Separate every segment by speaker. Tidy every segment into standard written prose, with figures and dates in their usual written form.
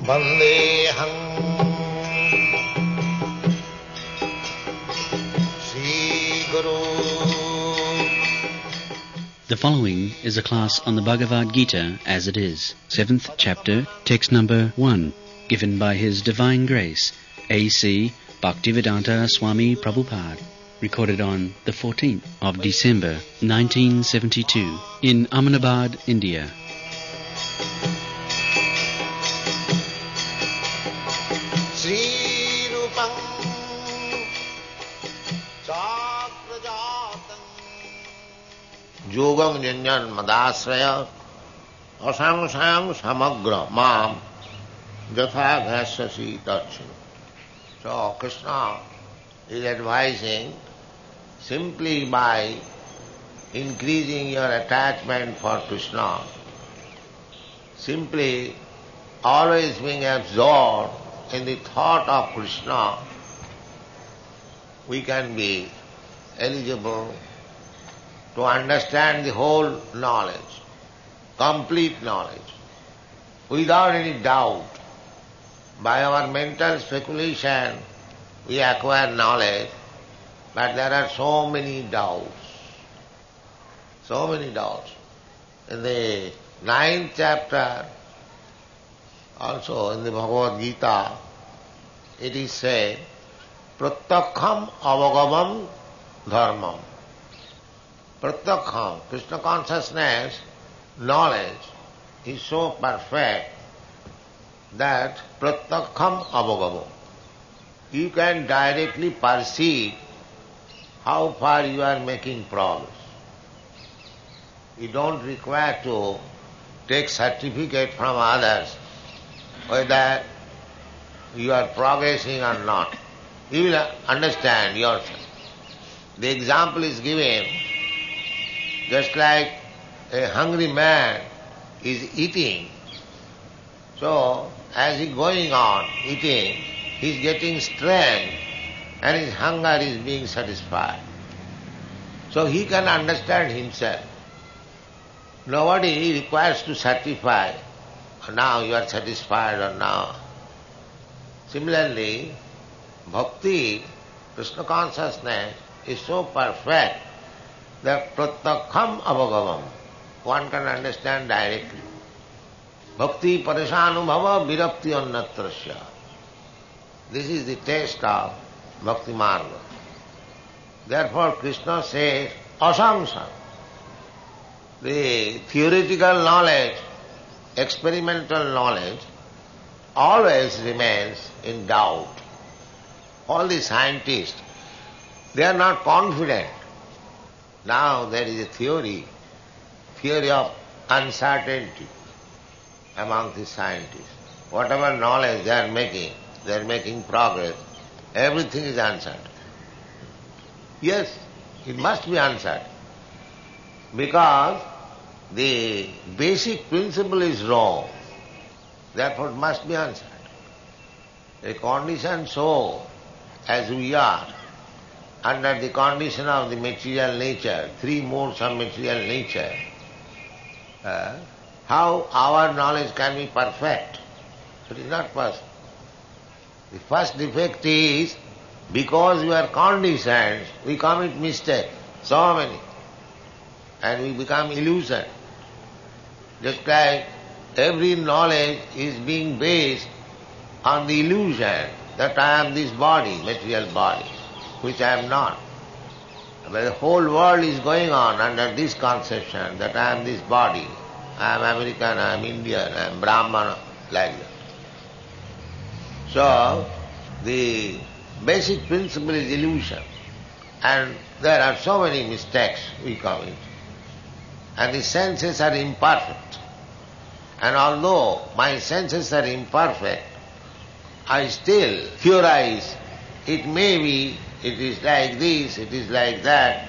Speaker 1: Vandeham Sri Guru.
Speaker 2: The following is a class on the Bhagavad Gita as it is, 7th chapter, text number 1, given by His Divine Grace, A.C. Bhaktivedanta Swami Prabhupada, recorded on the 14th of December 1972 in Ahmedabad, India.
Speaker 1: Sri Rupam Chakrajatam Yogam Janjan Madasraya Asang Sang Samagra Mam Jatha Bhasyasi Tarchana. So Krishna is advising simply by increasing your attachment for Krishna, simply always being absorbed in the thought of Krishna, we can be eligible to understand the whole knowledge, complete knowledge, without any doubt. By our mental speculation, we acquire knowledge, but there are so many doubts. So many doubts. In the 9th chapter, also in the Bhagavad Gita, it is said, Pratyakham avagavam dharmam. Pratyakham, Krishna consciousness, knowledge is so perfect that pratyakham avagavam. You can directly perceive how far you are making progress. You don't require to take certificate from others whether you are progressing or not. You will understand yourself. The example is given just like a hungry man is eating. So, as he going on eating, he is getting strength and his hunger is being satisfied. So he can understand himself. Nobody requires to certify, now you are satisfied or now. Similarly, bhakti, Krishna consciousness, is so perfect that pratyakham avagavam, one can understand directly. Bhakti parishanubhava virakti annatrasya. This is the taste of bhakti marga. Therefore Krishna says, asamsam. The theoretical knowledge, experimental knowledge, always remains in doubt. All the scientists, they are not confident. Now there is a theory of uncertainty among the scientists. Whatever knowledge they are making progress, everything is uncertain. Yes, it must be uncertain. Because the basic principle is wrong. Therefore it must be uncertain. A condition so as we are, under the condition of the material nature, 3 modes of material nature, how our knowledge can be perfect? It is not possible. The first defect is, because we are conditioned, we commit mistakes, so many, and we become illusion. Just like every knowledge is being based on the illusion that I am this body, material body, which I am not. But the whole world is going on under this conception that I am this body, I am American, I am Indian, I am Brahman, like that. So, the basic principle is illusion. And there are so many mistakes we commit. And the senses are imperfect. And although my senses are imperfect, I still theorize, it may be, it is like this, it is like that.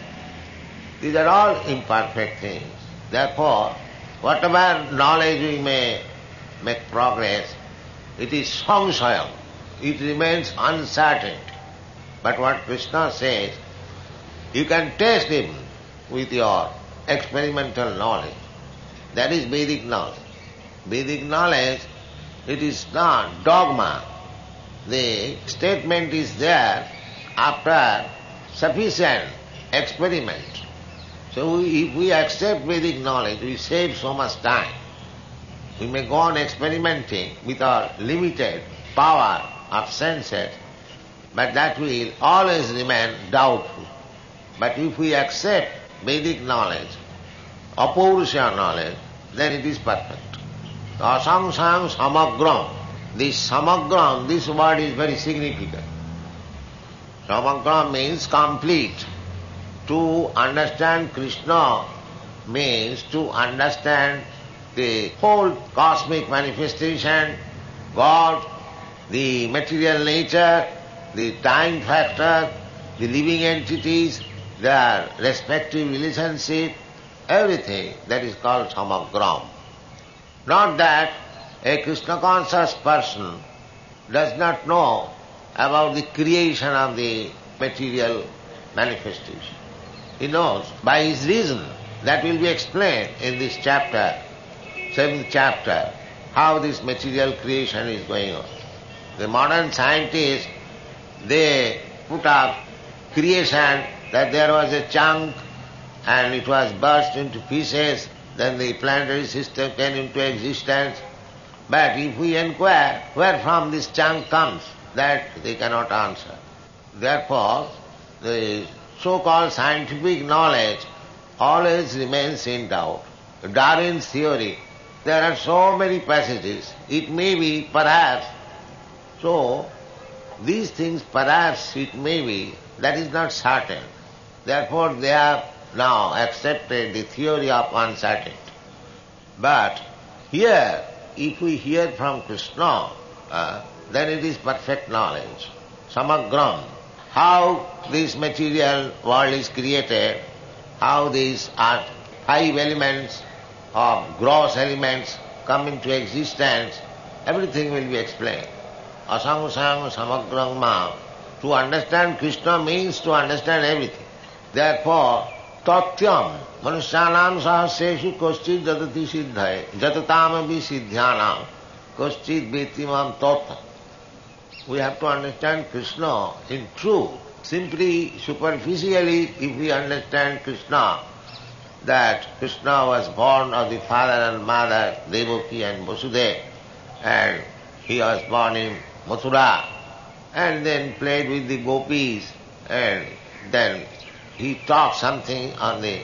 Speaker 1: These are all imperfect things. Therefore, whatever knowledge we may make progress, it is samsayam. It remains uncertain. But what Krishna says, you can test him with your experimental knowledge. That is Vedic knowledge. Vedic knowledge It is not dogma. The statement is there after sufficient experiment. So if we accept Vedic knowledge, we save so much time. We may go on experimenting with our limited power of senses, but that will always remain doubtful. But if we accept Vedic knowledge, Apurusha knowledge, then it is perfect. Asangsang samagram. This samagram, this word is very significant. Samagram means complete. To understand Krishna means to understand the whole cosmic manifestation, God, the material nature, the time factor, the living entities, their respective relationship, everything, that is called samagram. Not that a Krishna conscious person does not know about the creation of the material manifestation. He knows by his reason. That will be explained in this chapter, 7th chapter, how this material creation is going on. The modern scientists, they put up creation that there was a chunk and it was burst into pieces, then the planetary system came into existence. But if we inquire where from this chunk comes, that they cannot answer. Therefore, the so-called scientific knowledge always remains in doubt. Darwin's theory, there are so many passages, it may be, perhaps, so these things perhaps it may be, that is not certain. Therefore they have now accepted the theory of uncertainty. But here, if we hear from Krishna, then it is perfect knowledge. Samagram. How this material world is created, how these are 5 elements of gross elements come into existence, everything will be explained. Asangsang samagram ma. To understand Krishna means to understand everything. Therefore, tatyam manusyanam sahasreshu koschid jatati siddhaye jatatam abhi siddhyanam koschid vetimam tattva. We have to understand Krishna in truth. Simply, superficially, if we understand Krishna, that Krishna was born of the father and mother, Devaki and Vasudeva, and he was born in Mathura, and then played with the gopis, and then he taught something on the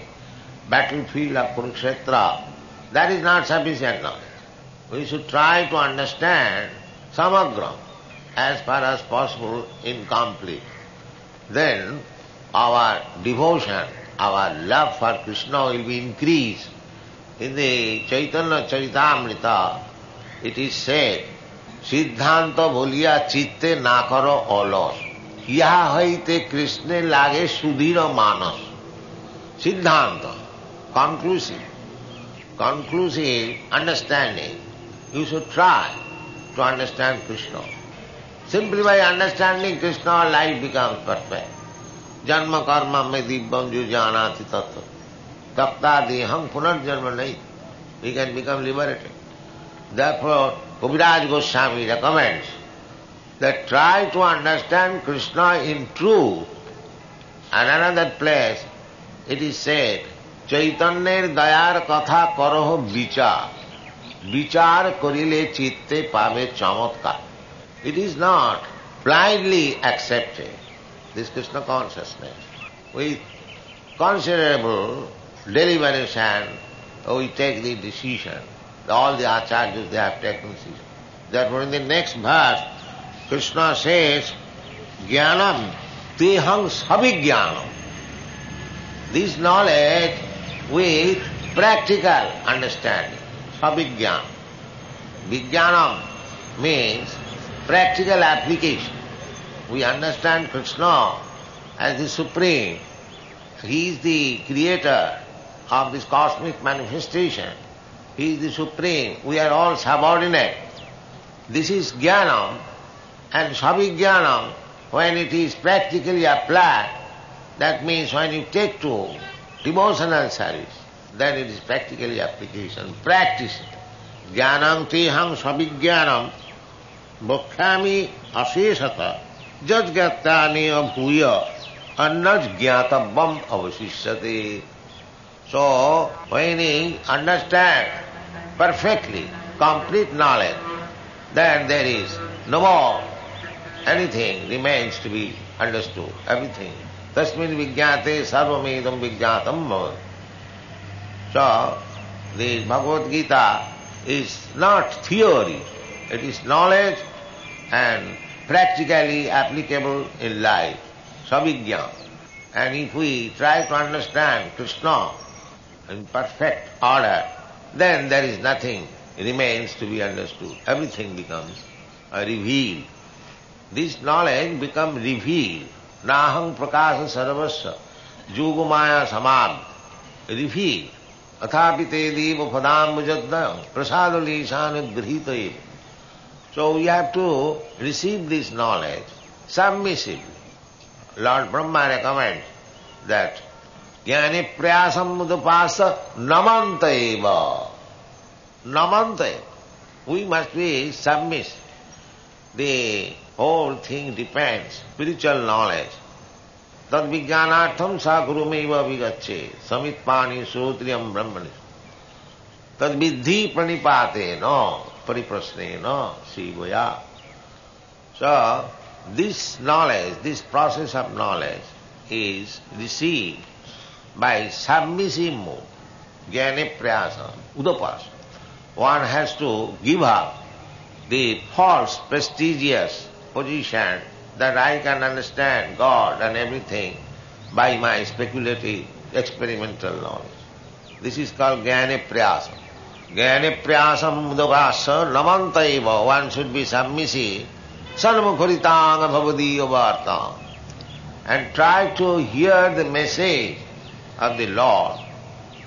Speaker 1: battlefield of Kurukshetra. That is not sufficient knowledge. We should try to understand samagram, as far as possible incomplete. Then our devotion, our love for Krishna will be increased. In the Chaitanya Charitamrita, it is said, Siddhanta boliya chitte na karo olos. Yaha haite Krishna lage sudhira manas. Siddhanta, conclusive understanding. You should try to understand Krishna. Simply by understanding Krishna, life becomes perfect. Janma karma me dibbam ju janati tattva. Takta deham punarjanma nahi. We can become liberated. Therefore, Kaviraj Goswami recommends that try to understand Krishna in truth. And another place, it is said, Chaitanyer dayar katha karaho vichar. Vichar korile chitte pave chamatkar. It is not blindly accepted, this Krishna consciousness. With considerable deliberation, we take the decision. All the acharyas, they have taken decision. Therefore in the next verse, Krishna says, Jnanam tehang sabhijnanam. This knowledge with practical understanding. Sabhijnanam. Vijnanam means practical application. We understand Krishna as the Supreme. He is the creator of this cosmic manifestation. He is the Supreme. We are all subordinate. This is Jnanam, and Sabhijnanam, when it is practically applied, that means when you take to devotional service, then it is practically application. Practice. Jnanam tehang sabhijnanam Bhokhyami asesata jajgatyani abhuya annaj jnatavam avasishyate. So, when he understands perfectly, complete knowledge, then there is no more anything remains to be understood, everything. Tasmin vijñāte sarvamedam vijñātam bhavat. So, the Bhagavad Gita is not theory, it is knowledge and practically applicable in life, savijñā. And if we try to understand Krishna in perfect order, then there is nothing remains to be understood. Everything becomes revealed. This knowledge becomes revealed. Naham prakasa sarvasya yugumaya samad. Revealed. Athapite deva padam bhajadna prasadalisana grihita. So we have to receive this knowledge submissively. Lord Brahma recommends that jnani prayasam udapasa namanta eva. Namanta. We must be submissive. The whole thing depends. Spiritual knowledge. Tad vijnanartham sa gurumeva vigacche samitpani srotriyam brahmani. Tad vidhi pranipate no pariprasne no sivaya. So, this knowledge, this process of knowledge is received by submissive mood. Jnane prayasa, udapasa. One has to give up the false, prestigious position that I can understand God and everything by my speculative, experimental knowledge. This is called jnane prayasa. Jnane prayasam udavasa namantaiva. One should be submissive. Sanmukharitanga bhavadiya varta. And try to hear the message of the Lord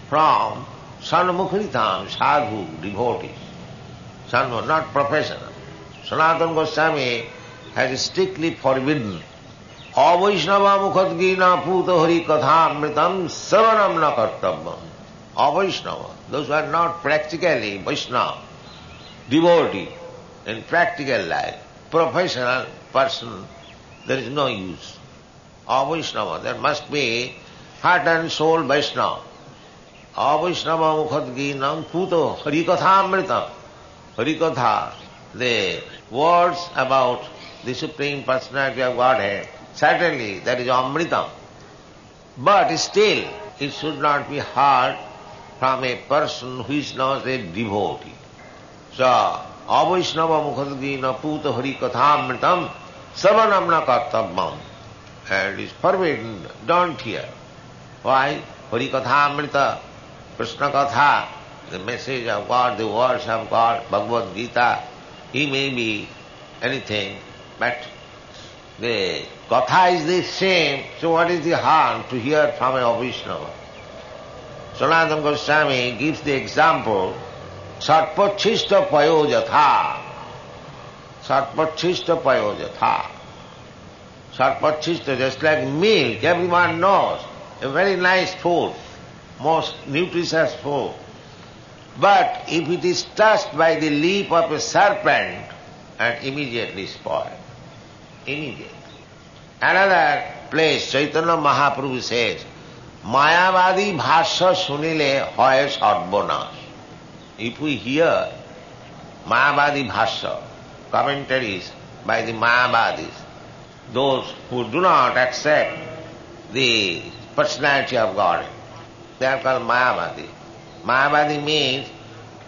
Speaker 1: from Sanmukharitam, sadhu, devotees. Sanmu, not professional. Sanatana Goswami has strictly forbidden Avaishnava mukhadgina puta hari kathamritam savanam na kartavam. Avaishnava, those who are not practically Vaishnava, devotee in practical life, professional person, there is no use. Avaishnava, there must be heart and soul Vaishnava. Avaishnava mukhadginam puto harikathamritam. Harikatha, the words about the Supreme Personality of Godhead, certainly that is amritam. But still, it should not be heard from a person who is not a devotee. So, avaishnava mukhadgina puta harikathamritam savanam na kartavam. And it is forbidden, don't hear. Why? Harikathamrita, Krishna Katha, the message of God, the words of God, Bhagavad Gita, he may be anything, but the Katha is the same, so what is the harm to hear from a Vaishnava? Sanatana Goswami gives the example, Sarpachishta payojatha. Sarpachishta payojatha. Sarpachishta, just like milk, everyone knows, a very nice food, most nutritious food. But if it is touched by the leap of a serpent, and immediately spoiled. Immediately. Another place, Chaitanya Mahaprabhu says, Mayavadi bhasya sunile hoye sarvanash. If we hear Mayavadi bhasya, commentaries by the Mayavadis, those who do not accept the personality of God, they are called Mayavadi. Mayavadi means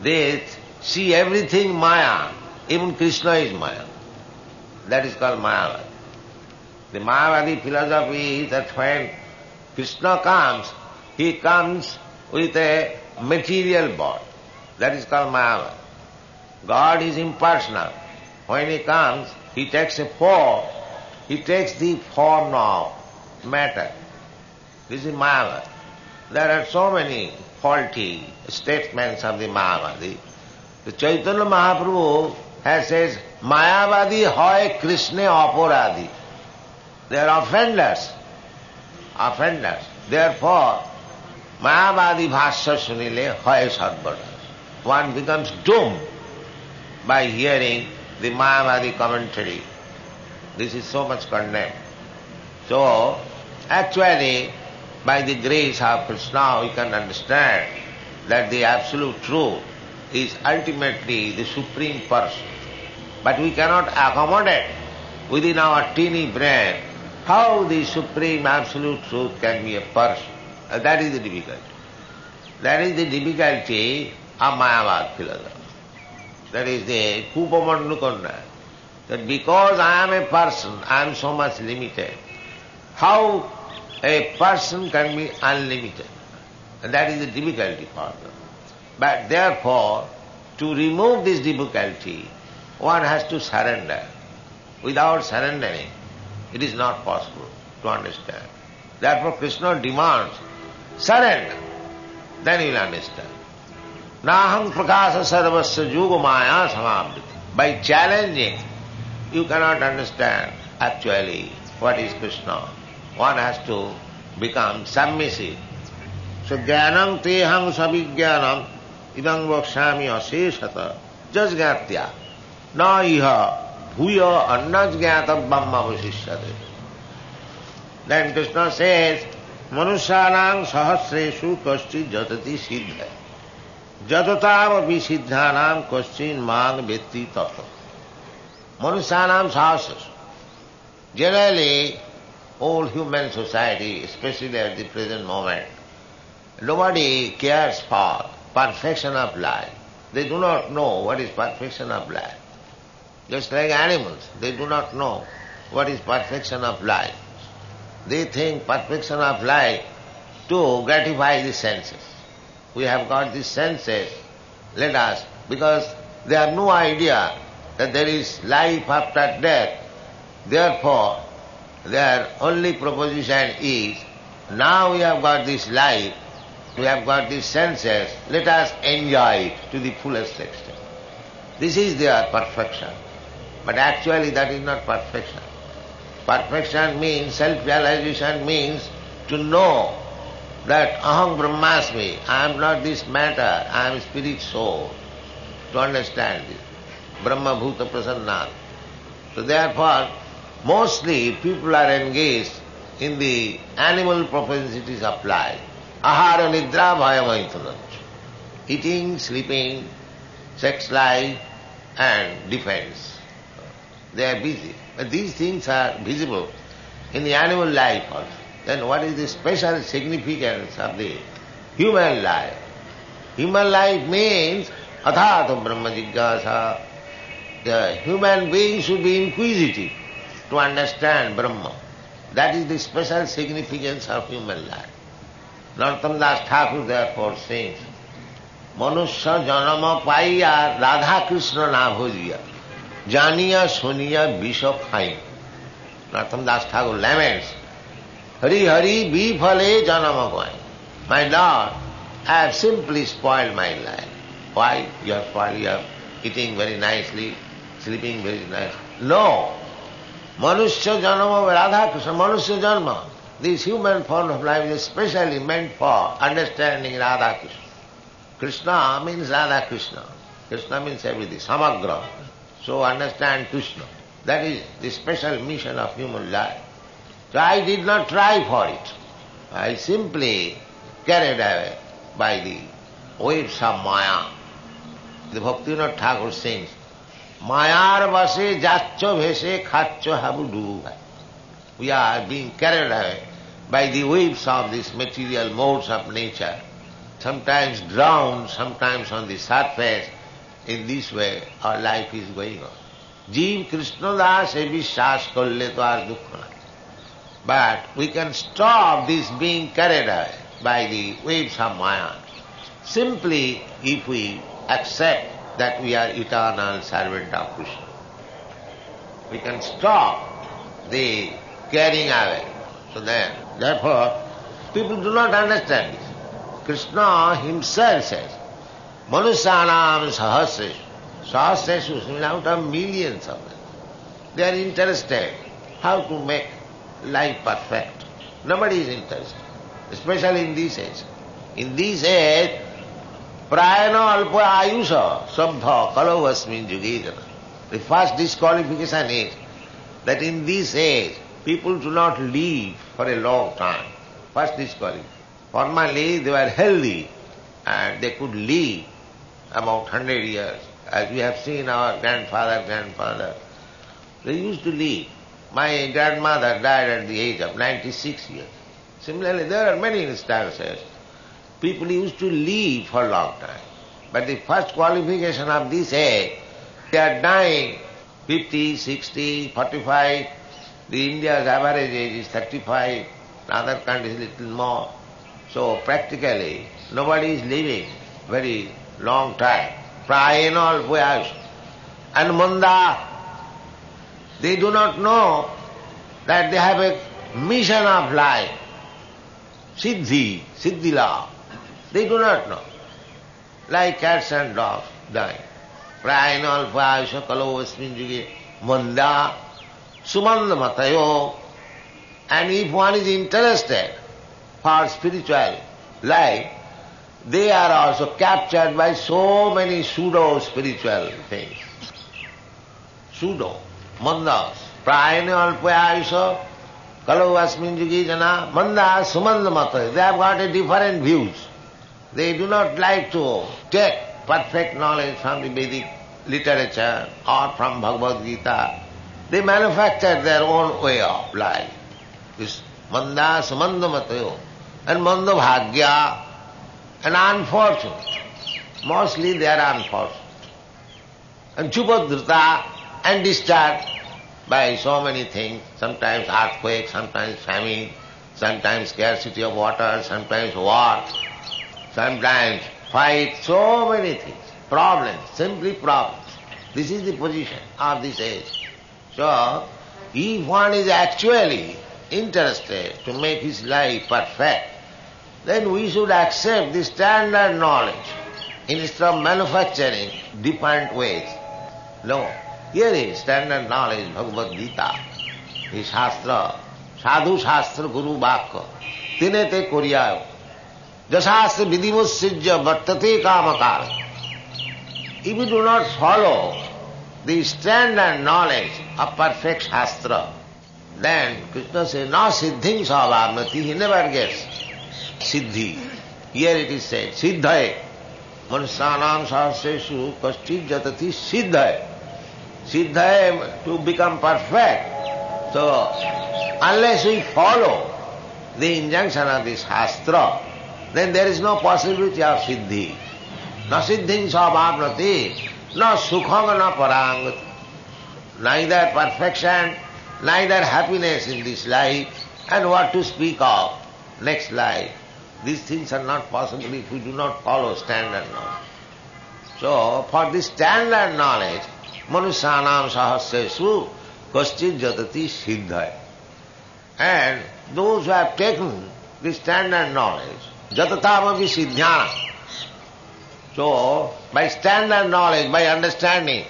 Speaker 1: they see everything Maya, even Krishna is Maya. That is called Mayavadi. The Mayavadi philosophy is that when Krishna comes, he comes with a material body. That is called Mayavadi. God is impersonal. When he comes, he takes a form. He takes the form of matter. This is Mayavadi. There are so many faulty statements of the Mayavadi. The Chaitanya Mahaprabhu has says, Mayavadi hoy Krishna aparadhi. They are offenders. Offenders. Therefore, Mayavadi bhasya sunile hoy sarvanash. One becomes doomed by hearing the Mayavadi commentary. This is so much condemned. So, actually, by the grace of Krishna, we can understand that the absolute truth is ultimately the Supreme Person. But we cannot accommodate within our teeny brain how the Supreme Absolute Truth can be a person. That is the difficulty. That is the difficulty of Mayavad philosophy. That is the Kupamandukanda. That because I am a person, I am so much limited. How a person can be unlimited? And that is the difficulty for them. But therefore, to remove this difficulty, one has to surrender. Without surrendering, it is not possible to understand. Therefore, Krishna demands surrender. Then you will understand. Naham prakasa sarvasya yuga maya samabditi. By challenging, you cannot understand actually what is Krishna. One has to become submissive. So jnanam teham savijnanam idam vakshami aseshata jasgatya na iha bhuya annajgnatavam avasishyate. Then Krishna says, manusyanam sahasreshu kaschid jatati siddha. Jatatam api siddhanam kaschin mang vetti tattva. Manusyanam sahasreshu. Generally, all human society, especially at the present moment, nobody cares for perfection of life. They do not know what is perfection of life. Just like animals, they do not know what is perfection of life. They think perfection of life to gratify the senses. We have got these senses, let us, because they have no idea that there is life after death. Therefore, their only proposition is, now we have got this life, we have got these senses, let us enjoy it to the fullest extent. This is their perfection. But actually that is not perfection. Perfection means, self-realization means to know that aham brahmasmi, I am not this matter, I am spirit soul. To understand this. Brahma bhuta prasannat. So therefore, mostly people are engaged in the animal propensities of life. Ahara nidra bhayamaithanam. Eating, sleeping, sex life and defense. They are busy. But these things are visible in the animal life also. Then what is the special significance of the human life? Human life means athatam brahma jigyasa. The human being should be inquisitive to understand Brahma. That is the special significance of human life. Narottam Das Thakur therefore sings, Manusya janama paiya Radha Krishna na bhojiya janiya suniya bisha khain. Narottam Das Thakur laments, Hari Hari bifale janama khain. My Lord, I have simply spoiled my life. Why? You have spoiled, you are eating very nicely, sleeping very nicely. No. Manusya janama Radha Krishna, Manusya janma. This human form of life is specially meant for understanding Radha Krishna. Krishna means Radha Krishna. Krishna means everything, samagra. So understand Krishna. That is the special mission of human life. So I did not try for it. I simply carried away by the waves of Maya. The Bhaktivinoda Thakur sings, Mayar vase jaccho bhese khacho habudu. We are being carried away by the waves of these material modes of nature, sometimes drowned, sometimes on the surface. In this way our life is going on. Jeev Krishna das e vishwas karle to ar dukha nahi. But we can stop this being carried away by the waves of Maya simply if we accept that we are eternal servant of Krishna. We can stop the carrying away. So therefore, people do not understand this. Krishna himself says, Manusyanam sahasreshu. Sahasreshu means out of millions of them. They are interested how to make life perfect. Nobody is interested, especially in this age. In this age, prayana alpa ayusha sabdha kalavasmin jugedana. The first disqualification is that in this age, people do not live for a long time. First disqualification. Formerly they were healthy and they could live about 100 years. As we have seen our grandfather, they used to live. My grandmother died at the age of 96 years. Similarly, there are many instances. People used to live for a long time. But the first qualification of this age, they are dying 50, 60, 45. The India's average age is 35. In other countries little more. So practically, nobody is living very long time. Prayena alpayasya. And manda, they do not know that they have a mission of life. Siddhi law. They do not know. Like cats and dogs dying. Prayena alpayasya kalo asmin juge manda sumanda matayo. And if one is interested for spiritual life, they are also captured by so many pseudo-spiritual things. Pseudo, mandas, prayena alpayasya, kalau asmin jugi jana, manda sumanda mata. They have got a different views. They do not like to take perfect knowledge from the Vedic literature or from Bhagavad Gita. They manufacture their own way of life. This manda sumanda matayo. And manda bhagya, and unfortunate. Mostly they are unfortunate. And chupodhrita and disturbed by so many things, sometimes earthquake, sometimes famine, sometimes scarcity of water, sometimes war, sometimes fight, so many things. Problems, simply problems. This is the position of this age. So, if one is actually interested to make his life perfect, then we should accept the standard knowledge instead of manufacturing different ways. No, here is standard knowledge, Bhagavad Gita, the Shastra, Sadhu Shastra Guru Vakya, Tine te Koryayo, Jasastra Vidivussijya Vartate Kamakara. If you do not follow the standard knowledge of perfect Shastra, then Krishna says, na siddhim savamnati, he never gets siddhi. Here it is said, siddhaye. Manusyanam sahasreshu kaschid jatati siddhaye. Siddhaye, to become perfect. So, unless we follow the injunction of this Shastra, then there is no possibility of siddhi. Na siddhim savamnati, na sukham na parangati. Neither perfection, neither happiness in this life, and what to speak of next life. These things are not possible if we do not follow standard knowledge. So, for this standard knowledge, manusyanam sahasreshu kaschid jatati siddhaya. And those who have taken this standard knowledge, jatatamapi siddhyana. So, by standard knowledge, by understanding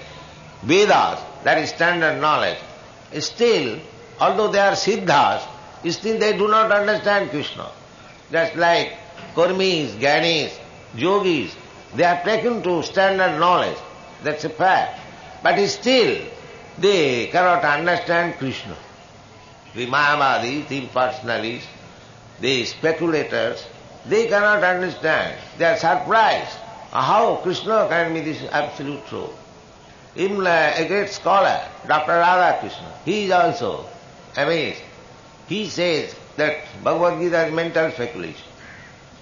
Speaker 1: Vedas, that is standard knowledge, still, although they are siddhas, still they do not understand Krishna. Just like Kurmis, Gyanis, Yogis, they are taken to standard knowledge, that's a fact. But still, they cannot understand Krishna. The Mayavadis, the impersonalists, the speculators, they cannot understand. They are surprised. How Krishna can be this absolute truth? Even a great scholar, Dr. Radhakrishna, he is also amazed. He says that Bhagavad Gita is mental speculation.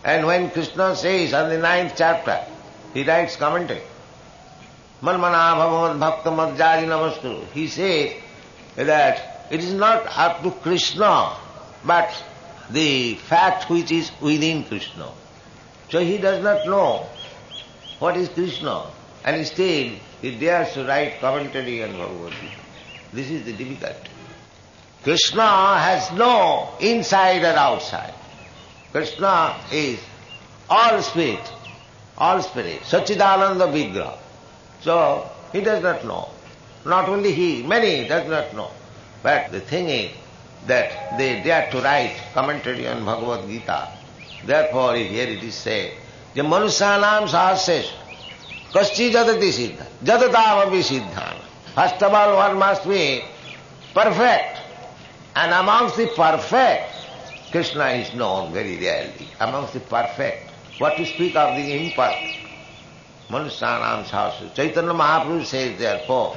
Speaker 1: And when Krishna says on the 9th chapter, he writes commentary, Manmana bhavamat bhakta madhyadi namaskuru. He says that it is not up to Krishna, but the fact which is within Krishna. So he does not know what is Krishna, and still he dares to write commentary on Bhagavad Gita. This is the difficulty. Krishna has no inside or outside. Krishna is all spirit, Satchidananda Vigraha. So he does not know. Not only he, many does not know. But the thing is that they dare to write commentary on Bhagavad Gita. Therefore here it is said, Je manusyanam sahasreshu kaschid jatati siddha, jatatavam api siddhana. First of all, one must be perfect. And amongst the perfect, Krishna is known very rarely. Amongst the perfect. What to speak of the imperfect? Manusyanam Sahasra. Chaitanya Mahaprabhu says therefore,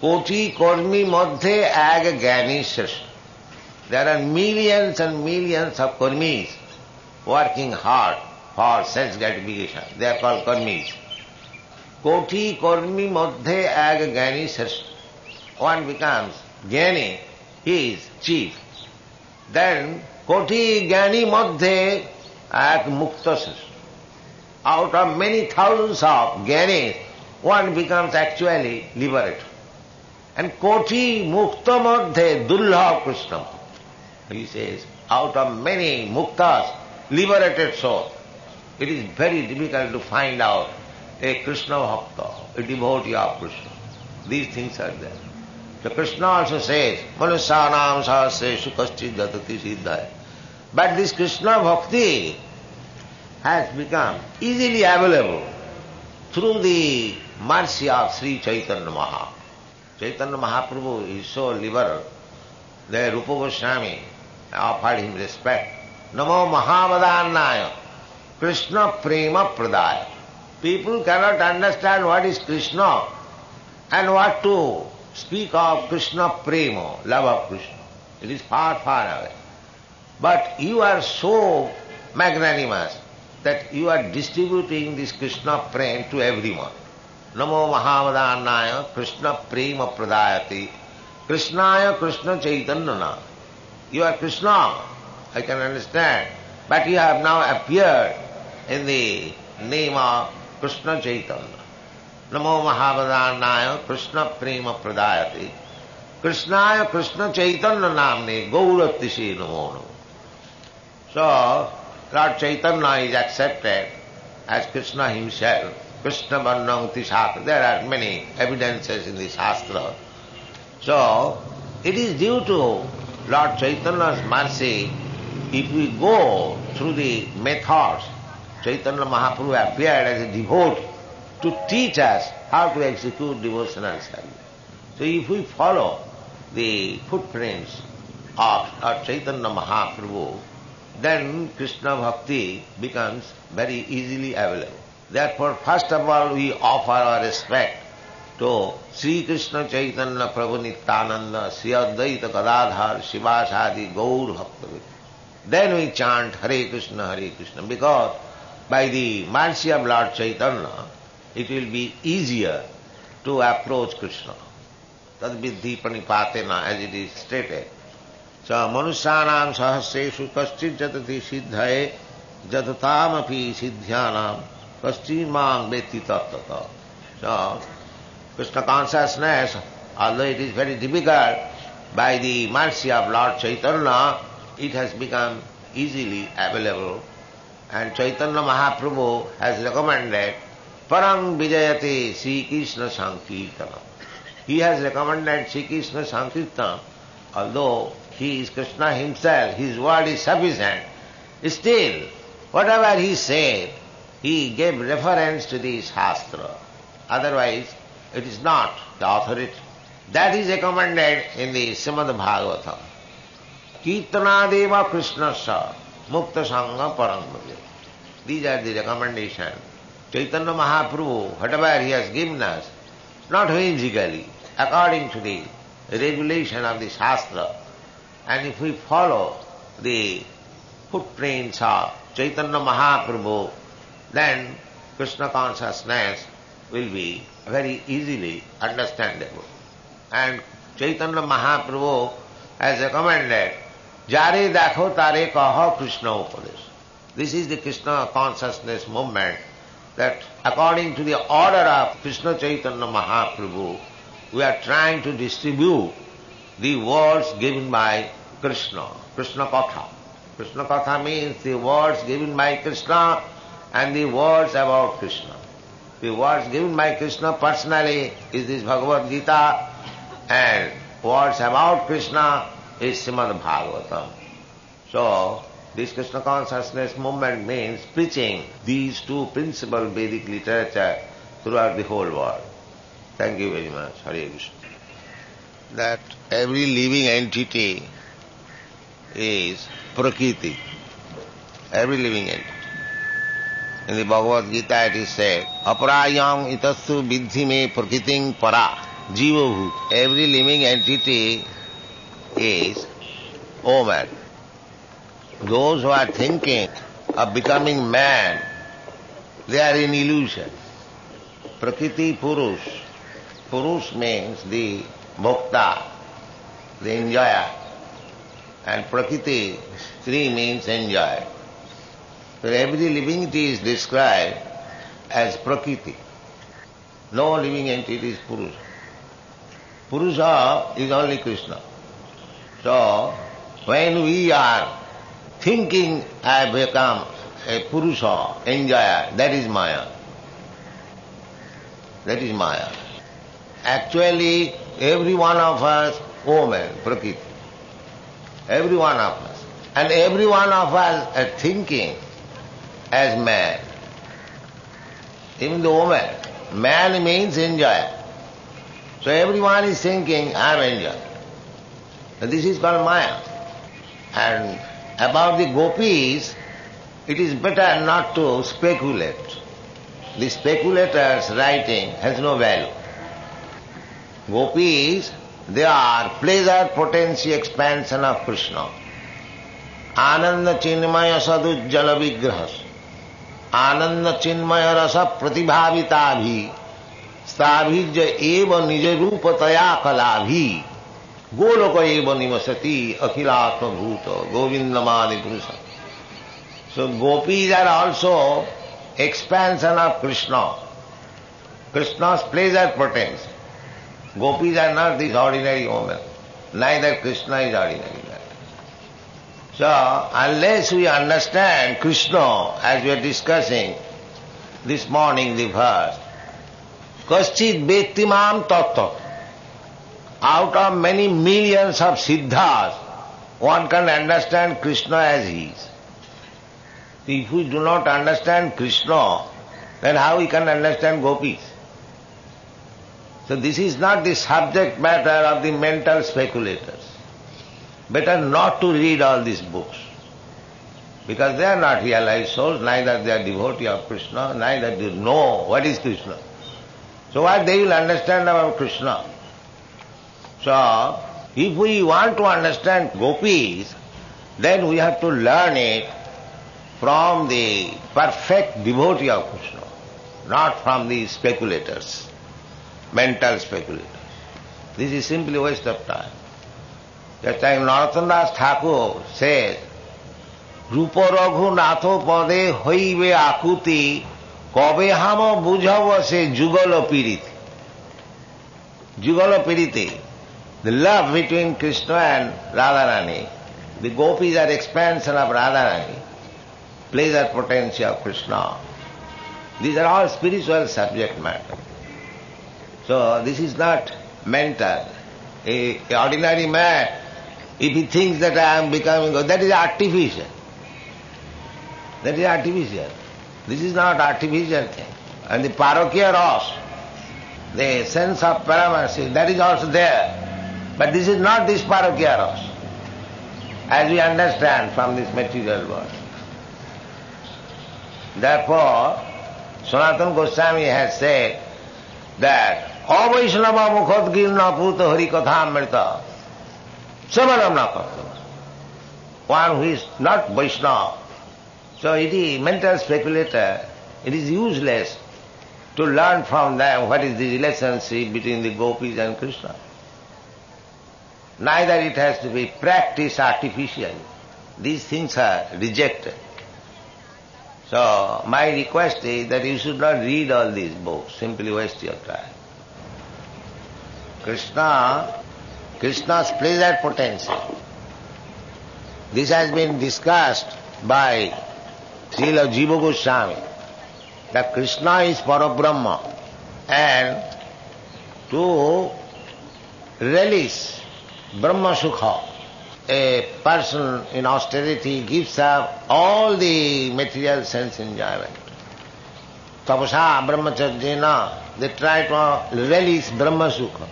Speaker 1: Koti Kormi Madhye Ag Gyani Shrestha. There are millions and millions of Kormis working hard for sense gratification. They are called Kormis. Koti Kormi Madhye Ag Gyani Shrestha. One becomes Gyani, he is chief. Then Koti Gyani Madhye Ag Mukta Shrestha. Out of many thousands of Gyanis, one becomes actually liberated. And Koti Mukta Madhye Dullabha Krishna. He says, out of many muktas, liberated souls, it is very difficult to find out a Krishna bhakta, a devotee of Krishna. These things are there. So Krishna also says, Manusyanam sahasreshu kaschid jatati siddhaya. But this Krishna bhakti has become easily available through the mercy of Sri Chaitanya Mahaprabhu. Chaitanya Mahaprabhu is so liberal. The Rupa Goswami offered him respect. Namo Mahavadannaya Krishna Prema Pradaya. People cannot understand what is Krishna and what to speak of Krishna Prema, love of Krishna. It is far, far away. But you are so magnanimous that you are distributing this Krishna Prema to everyone. Namo Mahavadannaya Krishna Prema Pradayati Krishnaya Krishna Chaitanya. You are Krishna, I can understand, but you have now appeared in the name of Krishna Chaitanya. Namo Mahavadannaya Krishna Prema Pradayati Krishnaya Krishna Chaitanya Namne Gauratisi Namo Namo. So, Lord Chaitanya is accepted as Krishna himself. Krishna Varnam Tishaka. There are many evidences in the Shastra. So, it is due to Lord Chaitanya's mercy if we go through the methods. Chaitanya Mahaprabhu appeared as a devotee to teach us how to execute devotional service. So if we follow the footprints of Lord Chaitanya Mahaprabhu, then Krishna Bhakti becomes very easily available. Therefore, first of all, we offer our respect to Sri Krishna Chaitanya Prabhu Nityananda, Sri Advaita Gadadhar, Shivasadi, Gaur Bhakta. Then we chant Hare Krishna, because by the mercy of Lord Chaitanya, it will be easier to approach Krishna. Tad viddhi pranipatena, as it is stated. So, manusyanam sahasreshu kaschid jatati siddhaye jatatam api siddhyanam kaschid mang veti tattata. So, Krishna consciousness, although it is very difficult, by the mercy of Lord Chaitanya, it has become easily available. And Chaitanya Mahaprabhu has recommended Parang Vijayate Sri Krishna Sankirtana. He has recommended Sri Krishna Sankirtana, although he is Krishna himself, his word is sufficient. Still, whatever he said, he gave reference to the Shastra. Otherwise, it is not the authority. That is recommended in the Srimad Bhagavatam. Kirtanadeva Krishnasya Mukta Sangha Parangmaya. These are the recommendations. Chaitanya Mahaprabhu, whatever he has given us, not whimsically, according to the regulation of the Shastra, and if we follow the footprints of Chaitanya Mahaprabhu, then Krishna consciousness will be very easily understandable. And Chaitanya Mahaprabhu has recommended Jare Dakho Tare Kaha Krishna Upadesh. This is the Krishna consciousness movement, that according to the order of Krishna Chaitanya Mahaprabhu, we are trying to distribute the words given by Krishna, Krishna Katha. Krishna Katha means the words given by Krishna and the words about Krishna. The words given by Krishna personally is this Bhagavad Gita, and words about Krishna is Srimad Bhagavatam. So, this Krishna consciousness movement means preaching these two principal Vedic literature throughout the whole world. Thank you very much. Hare Krishna. That every living entity is Prakriti. Every living entity. In the Bhagavad Gita it is said, Aparayam itastu vidhi me prakriting para jiva bhut. Every living entity is woman. Those who are thinking of becoming man, they are in illusion. Prakriti Purush. Purush means the bhokta, the enjoyer. And Prakriti, Sri means enjoyer. So every living entity is described as Prakriti. No living entity is Purusha. Purusha is only Krishna. So, when we are thinking I have become a Purusha, enjoyer, that is Maya. That is Maya. Actually, every one of us, woman, Prakriti. Every one of us. And every one of us are thinking as man. Even the woman. Man means enjoyer. So everyone is thinking, I am enjoyer. So this is called Maya. And about the gopis, it is better not to speculate. The speculator's writing has no value. Gopis, they are pleasure potency expansion of Krishna. Ananda chinmaya sadujjala vigrahas. Ananda chinmaya rasa pratibhavitabhi. Stabhijya eva nija rupataya kalabhi. Goloka eva nimasati akhilatma bhuta govindamadi purusa. So gopis are also expansion of Krishna. Krishna's pleasure potency. Gopis are not this ordinary woman. Neither Krishna is ordinary man. So, unless we understand Krishna, as we are discussing this morning, the verse, Kaschid Vettimam Tattva. Out of many millions of siddhas, one can understand Krishna as he is. If we do not understand Krishna, then how we can understand gopis? So this is not the subject matter of the mental speculators. Better not to read all these books. Because they are not realized souls, neither they are devotee of Krishna, neither they know what is Krishna. So what they will understand about Krishna? So, if we want to understand gopis, then we have to learn it from the perfect devotee of Krishna, not from the speculators, mental speculators. This is simply waste of time. That time Narottam Das Thakur says, Rupa Raghu Natho Pade Hoive Akuti Kobe Hama Bujhava se Jugala Piriti. Jugala Piriti. The love between Krishna and Radharani. The gopis are expansion of Radharani. Pleasure potency of Krishna. These are all spiritual subject matter. So this is not mental. A ordinary man, if he thinks that I am becoming God, that is artificial. That is artificial. This is not artificial thing. And the parokia ras, the sense of paramercy, that is also there. But this is not this parokia ras, as we understand from this material world. Therefore, Sanatana Goswami has said that Avaishnava mukhad girna puta hari katha amrita samanam na kartava. One who is not Vaishnava. So it is mental speculator, it is useless to learn from them what is the relationship between the gopis and Krishna. Neither it has to be practiced artificially. These things are rejected. So my request is that you should not read all these books, simply waste your time. Krishna's pleasure potential. This has been discussed by Srila Jiva Goswami, that Krishna is Parabrahma, and to relish Brahma Sukha, a person in austerity gives up all the material sense enjoyment. Tapasa brahmacharjena they try to relish Brahma Sukha.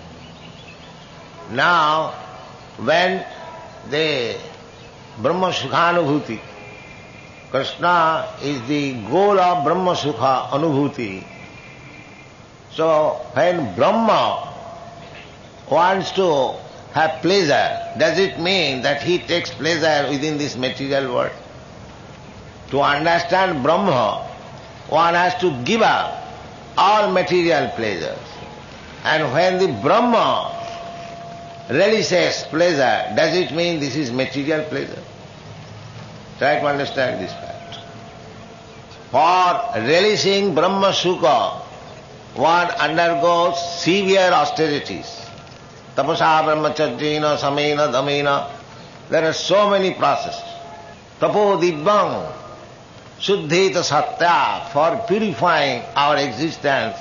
Speaker 1: Now, when the Brahma Sukha-anubhuti, Krishna is the goal of Brahma Sukha Anubhuti. So, when Brahma wants to have pleasure, does it mean that he takes pleasure within this material world? To understand Brahma, one has to give up all material pleasures. And when the Brahma relishes pleasure, does it mean this is material pleasure? Try to understand this fact. For relishing Brahma Sukha, one undergoes severe austerities. Tapasa brahmacharjena, samena, dhamena. There are so many processes. Tapo dibbang, suddhita satya. For purifying our existence,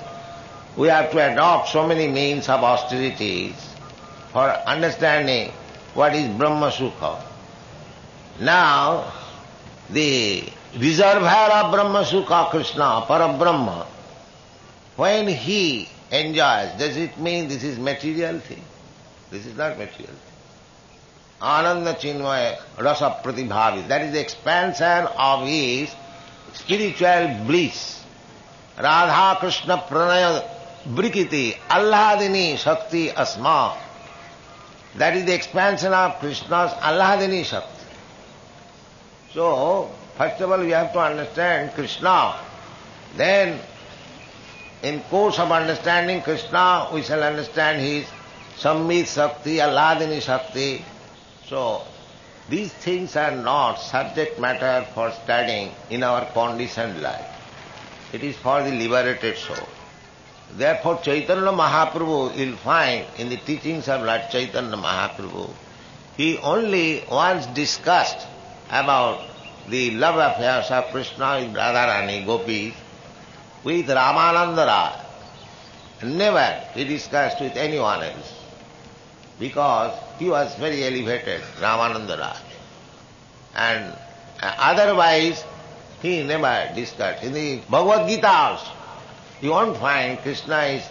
Speaker 1: we have to adopt so many means of austerities for understanding what is Brahma Sukha. Now, the reservoir of Brahma Sukha, Krishna, Parabrahma, when he enjoys, does it mean this is material thing? This is not material thing. Ananda Chinmaya Rasa Pratibhavi, that is the expansion of his spiritual bliss. Radha Krishna Pranaya Brikiti Allahadini Shakti Asma. That is the expansion of Krishna's Allahadini Shakti. So, first of all we have to understand Krishna. Then, in course of understanding Krishna, we shall understand his Sammit Shakti, Allahadini Shakti. So, these things are not subject matter for studying in our conditioned life. It is for the liberated soul. Therefore, Chaitanya Mahaprabhu, you'll find in the teachings of Lord Chaitanya Mahaprabhu, he only once discussed about the love affairs of Krishna with Radharani, Gopis, with Ramananda Raj. Never he discussed with anyone else, because he was very elevated, Ramananda Raj. And otherwise, he never discussed. In the Bhagavad Gita also, you won't find Krishna is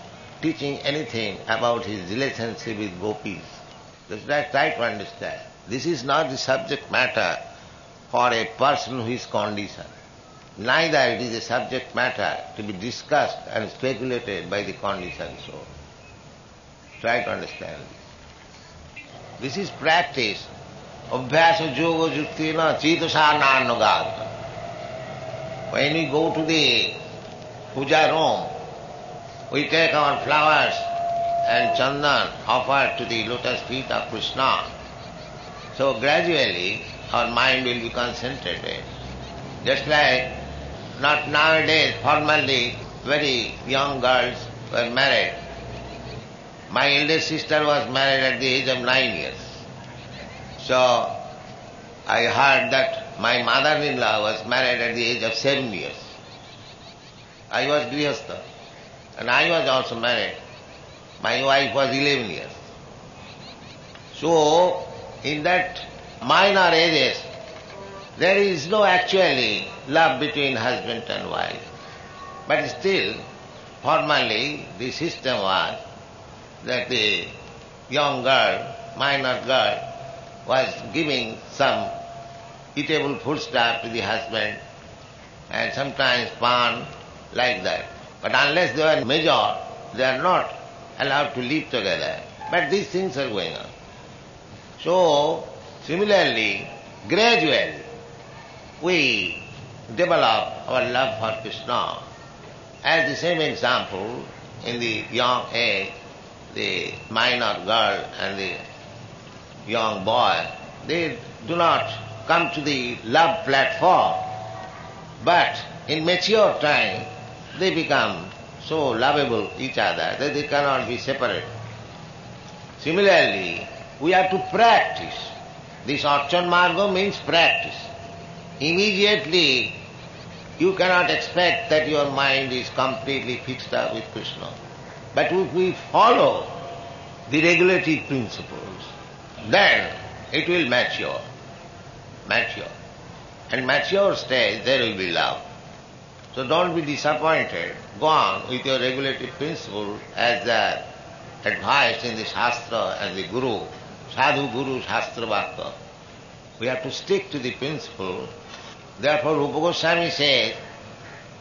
Speaker 1: teaching anything about his relationship with gopis. That's why I try to understand. This is not the subject matter for a person who is conditioned. Neither it is a subject matter to be discussed and speculated by the conditioned soul. Try to understand this. This is practice. Abhyasa yoga yuktina chitasa nanagata. When we go to the puja room, we take our flowers and chandan offered to the lotus feet of Krishna. So gradually our mind will be concentrated. Just like not nowadays, formerly very young girls were married. My eldest sister was married at the age of 9 years. So I heard that my mother-in-law was married at the age of 7 years. I was grihastha, and I was also married. My wife was 11 years. So, in that minor ages, there is no actually love between husband and wife. But still, formally, the system was that the young girl, minor girl, was giving some eatable foodstuff to the husband, and sometimes pan, like that. But unless they are major, they are not allowed to live together. But these things are going on. So, similarly, gradually, we develop our love for Krishna. As the same example, in the young age, the minor girl and the young boy, they do not come to the love platform, but in mature time, they become so lovable each other that they cannot be separated. Similarly, we have to practice. This Archan Marga means practice. Immediately, you cannot expect that your mind is completely fixed up with Krishna. But if we follow the regulative principles, then it will mature. And mature stage, there will be love. So don't be disappointed. Go on with your regulative principle as that advised in the Shastra and the Guru, Sadhu Guru Shastra Vakya. We have to stick to the principle. Therefore Rupa Goswami says,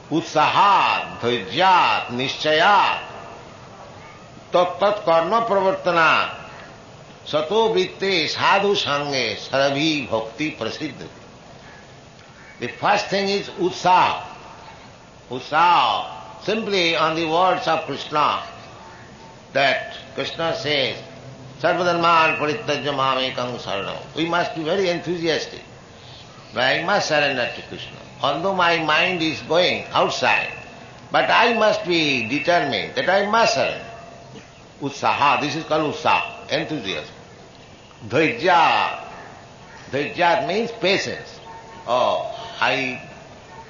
Speaker 1: Utsahat, Dhaijyat, Nishchayat, Tat Tat Karma Pravartanat, Sato Vitte Sadhu Sange Sarabhi Bhakti Prasiddhati. The first thing is Utsaha. Utsaha, simply on the words of Krishna, that Krishna says, Sarvadharman Parityajya Mamekam Saranam. We must be very enthusiastic. I must surrender to Krishna. Although my mind is going outside, but I must be determined that I must surrender. Utsaha, this is called Utsaha, enthusiasm. Dhaijya, Dhaijya means patience. Oh, I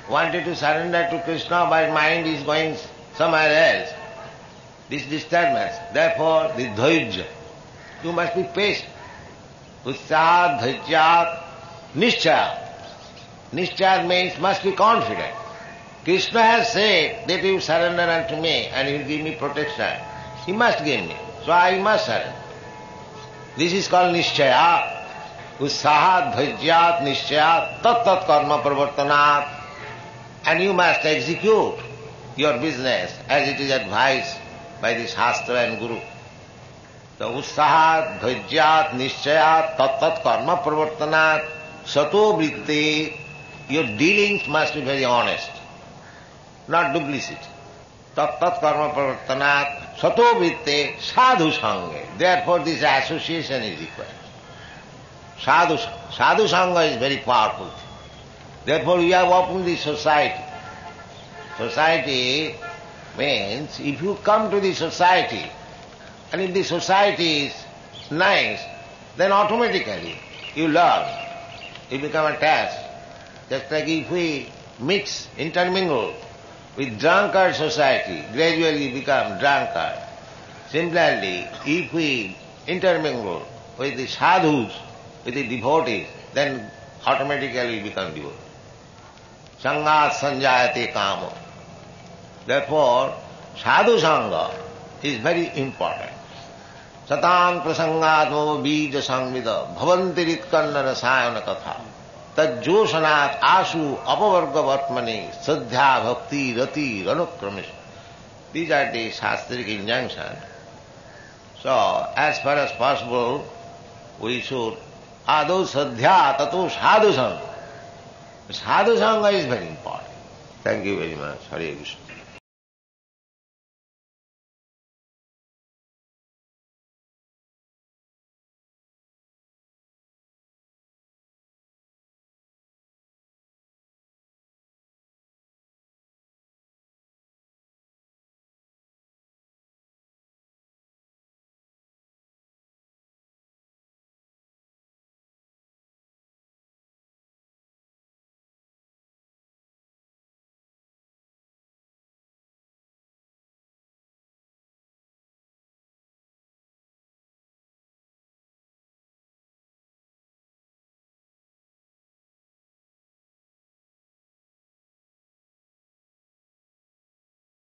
Speaker 1: wanted to surrender to Krishna, but mind is going somewhere else. This disturbance. Therefore, the Dhaijya. You must be patient. Utsaha, Dhaijya, Nishchaya. Nishchaya means must be confident. Krishna has said that you surrender unto me and he will give me protection. He must give me. So I must surrender. This is called Nishchaya. Utsaha, Dhaijyat, Nishchayat, Tat Tat Karma Pravartanat. And you must execute your business as it is advised by the Shastra and Guru. The Utsaha, Dhaijyat, Nishchayat, Tat Tat Karma Pravartanat, Sato Vritti. Your dealings must be very honest, not duplicity. Tat Tat Karma Pravartanat, Sato Vritti, Sadhu Sange. Therefore this association is required. Sadhu Sangha is very powerful. Therefore we have opened the society. Society means if you come to the society and if the society is nice, then automatically you learn. You become attached. Just like if we mix, intermingle with drunkard society, gradually become drunkard. Similarly, if we intermingle with the sadhus, with the devotees, then automatically we become devotees. Sangat sanjayate kamo. Therefore, sadhu sangha is very important. Satan prasangatmo bija sangvida bhavantiritkanna rasayana katha tajjosanat asu apavarga vatmani sadhya bhakti rati ranukramish. These are the shastric injunctions. So, as far as possible, we should ado sadhya tato sadhu sangha. Sadhu sangha is very important. Thank you very much. Hare Krishna.